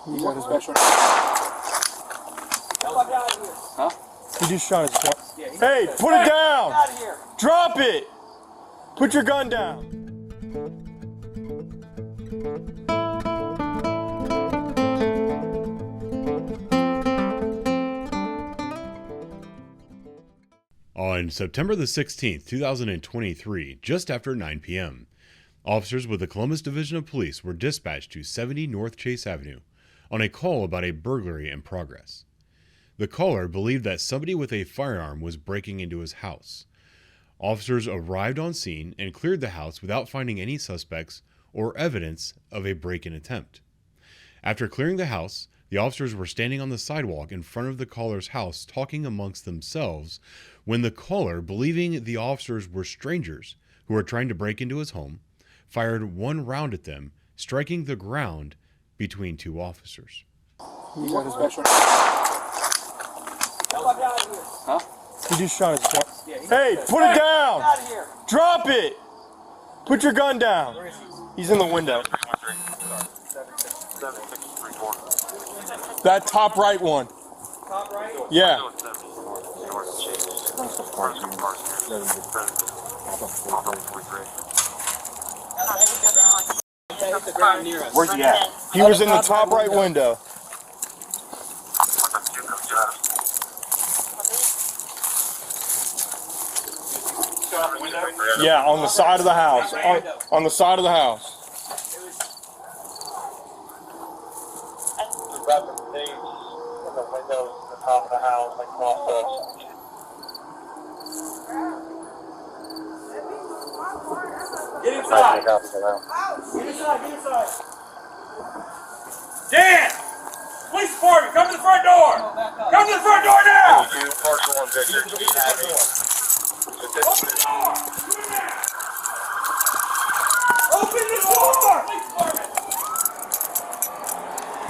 You got his special. Huh? He just shot his gun. Hey, put it down! Drop it! Put your gun down! On September the 16th, 2023, just after 9 p.m., officers with the Columbus Division of Police were dispatched to 70 North Chase Avenue on a call about a burglary in progress. The caller believed that somebody with a firearm was breaking into his house. Officers arrived on scene and cleared the house without finding any suspects or evidence of a break-in attempt. After clearing the house, the officers were standing on the sidewalk in front of the caller's house talking amongst themselves when the caller, believing the officers were strangers who were trying to break into his home, fired one round at them, striking the ground between two officers. You got his special. Huh? He just shot his gun. Hey, put it down! Drop it! Put your gun down! He's in the window. That top right one. Top right? Yeah. Where's he at? He was in the top right window. Yeah, on the side of the house. On the side of the house. Get inside! Get inside, get inside! Dan! Police department, come to the front door! Come to the front door now! Open the door! Open the door! Police department!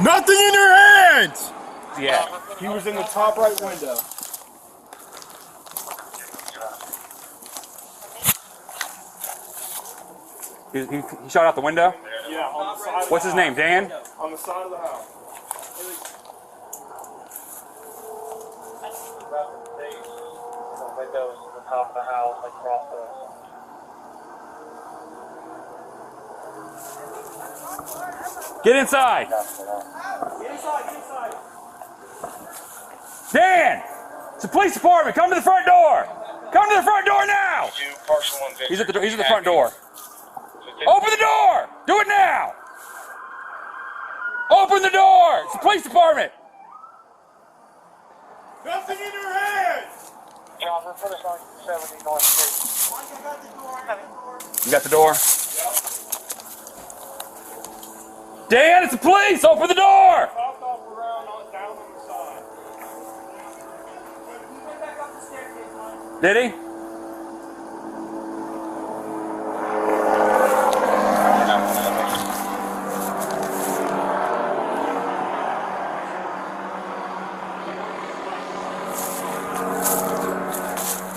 Nothing in your hands! Yeah. He was in the top right window. He shot out the window? Yeah, on the side of What's his name, Dan? On the side of the house. Get inside! Get inside, get inside! Dan! It's the police department. Come to the front door! Come to the front door now! He's at the front door. Open the door! Do it now! Open the door! It's the police department! Nothing in your hands! You got the door? Dan, it's the police! Open the door! Popped off around down on the side. He went back up the staircase, man. Did he?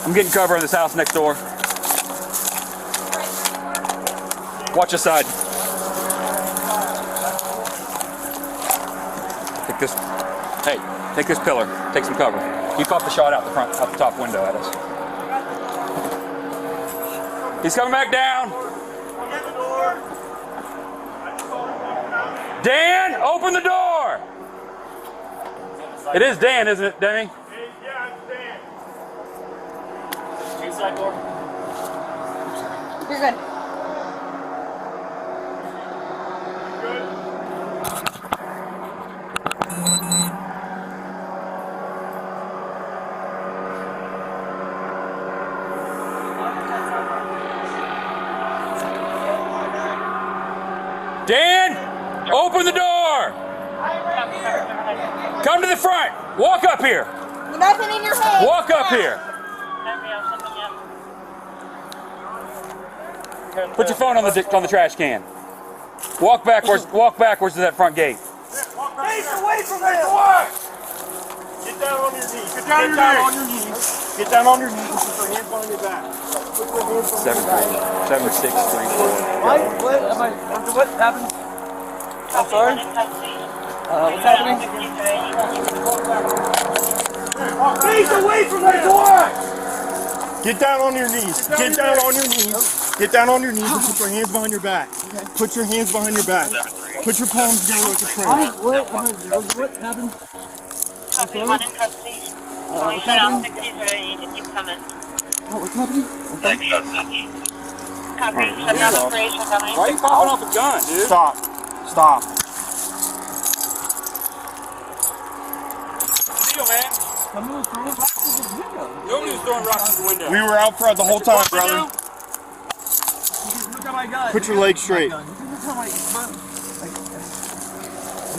I'm getting cover in this house next door. Watch your side. Take this. Hey, take this pillar. Take some cover. He popped the shot out the top window at us. He's coming back down. Dan, open the door. It is Dan, isn't it, Danny? Yeah, it's Dan. Inside door. You're good. Dan, open the door. Come to the front. Walk up here. Nothing in your head. Walk up here. Put your phone on the trash can. Walk backwards. Walk backwards to that front gate. Face away from that door! Get down on your knees. Get down on your knees. Get down on your knees. Put your hands on your back. 7-6-3-4. What happened? I'm sorry? What's happening? Face away from the door! Get down on your knees. Get down on your knees. Get down on your knees and put your hands behind your back. Put your hands behind your back. Put your palms together like a prayer. What happened? Copy, one in custody. What's Now, happening? 60s ready, you can keep coming. What's happening? Copy, shut down the parade, shut down Why are you popping off a gun, dude? Stop. Stop. Deal, man. Someone was throwing rocks through the window. Nobody was throwing rocks through the window. We were out front the whole time, brother. Look at my gun. Put your legs straight. Look at my phone.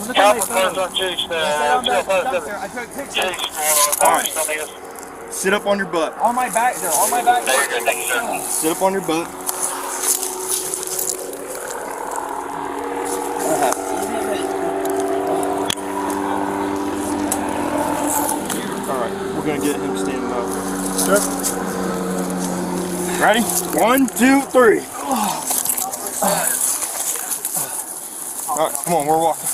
Look at my California, phone. don't chase I took pictures. Alright. Sit up on your butt. On my back there. On my back there. Sit up on your butt. Alright, we're gonna get him standing up. Sure. Ready? 1, 2, 3. Alright, come on, we're walking.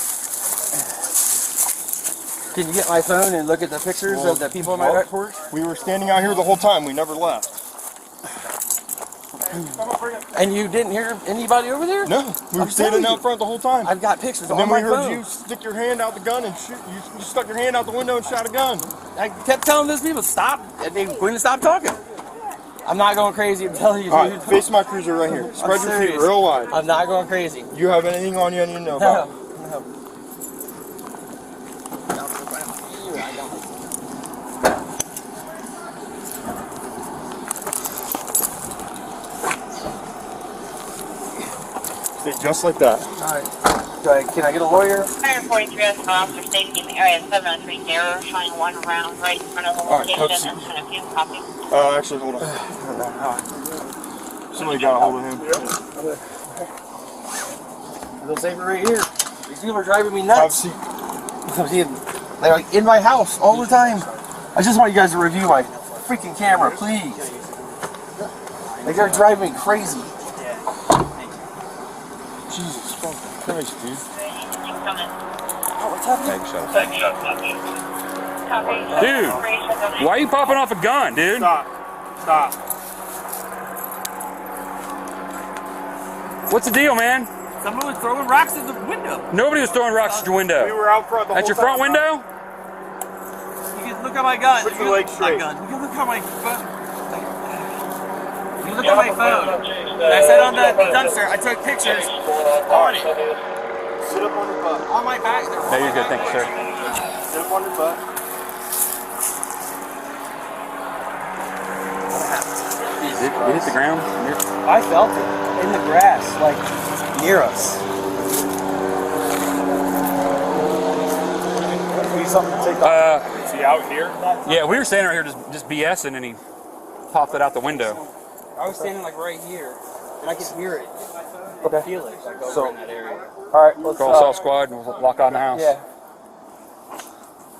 Can you get my phone and look at the pictures of the people on my back porch? We were standing out here the whole time, we never left. And you didn't hear anybody over there? No, we were standing out front the whole time. I've got pictures And on then we my heard phone. you stick your hand out the gun and shoot. You stuck your hand out the window and shot a gun. I kept telling those people, stop. And they wouldn't stop talking. I'm not going crazy, I'm telling you. All right, dude. face my cruiser right here. Spread your feet serious. real wide. I'm not going crazy. You have anything on you I need to know about? No. Stay just like that. Alright. Can I get a lawyer? 143 officer safety in the area, 703 error, showing one round right in front of the location. let's see. And a few copy. Actually, hold on. Somebody got a hold of him. They'll save it right here. These people are driving me Have a nuts. seat. They're like in my house all the time. I just want you guys to review my freaking camera, please. Like they're driving me crazy. Jesus fucking Christ, dude. Keep coming. Oh, what's happening? Copy. Dude, why are you popping off a gun, dude? Stop. Stop. What's the deal, man? Someone was throwing rocks at the window. Nobody was throwing rocks at your We window. were out front the whole At your time. front window? You can look at my gun. Put your legs straight. You can look at my phone. You look at my phone. I sat on the dumpster. I took pictures on it. Sit up on your butt. On my back there. No, you're good. Thank you, sir. Sit up on your butt. You hit the ground? I felt it in the grass, like near us. Is he out here? Yeah, we were standing right here just BSing, and he popped it out the window. I was standing like right here, and I could hear it. Okay. Feel it like over So- in that area. All right, let's Call assault squad, and we'll lock on the house. Yeah.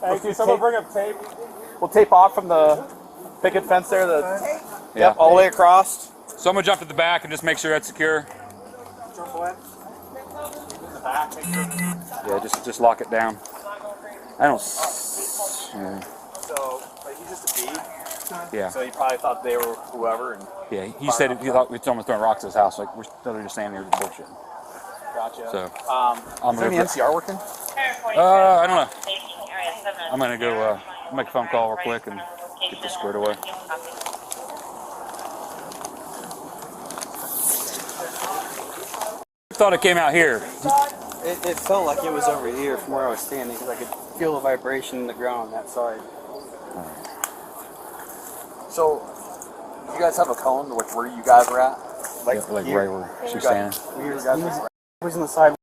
Hey, can someone bring up tape? We'll tape off from the picket fence there, Yeah. all the way across. So I'm gonna jump to the back and just make sure that's secure. Yeah, just lock it down. I don't. Yeah. So, like, he's just a bee. Yeah. So he probably thought they were whoever, and Yeah. He said he thought someone was throwing rocks at his house. Like we're literally just standing here bullshit. gotcha. So Is there any NCR working? I don't know. I'm gonna go make a phone call real quick and get this squared away. Thought it came out here. It felt like it was over here from where I was standing because I could feel the vibration in the ground on that side. So, you guys have a cone, like where you guys were at? Like right where she's standing. He was on the side,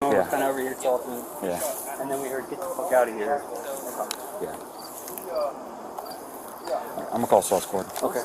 Yeah. kind of over here talking, Yeah. and then we heard, "Get the fuck out of here." Yeah. I'm gonna call assault squad. Okay.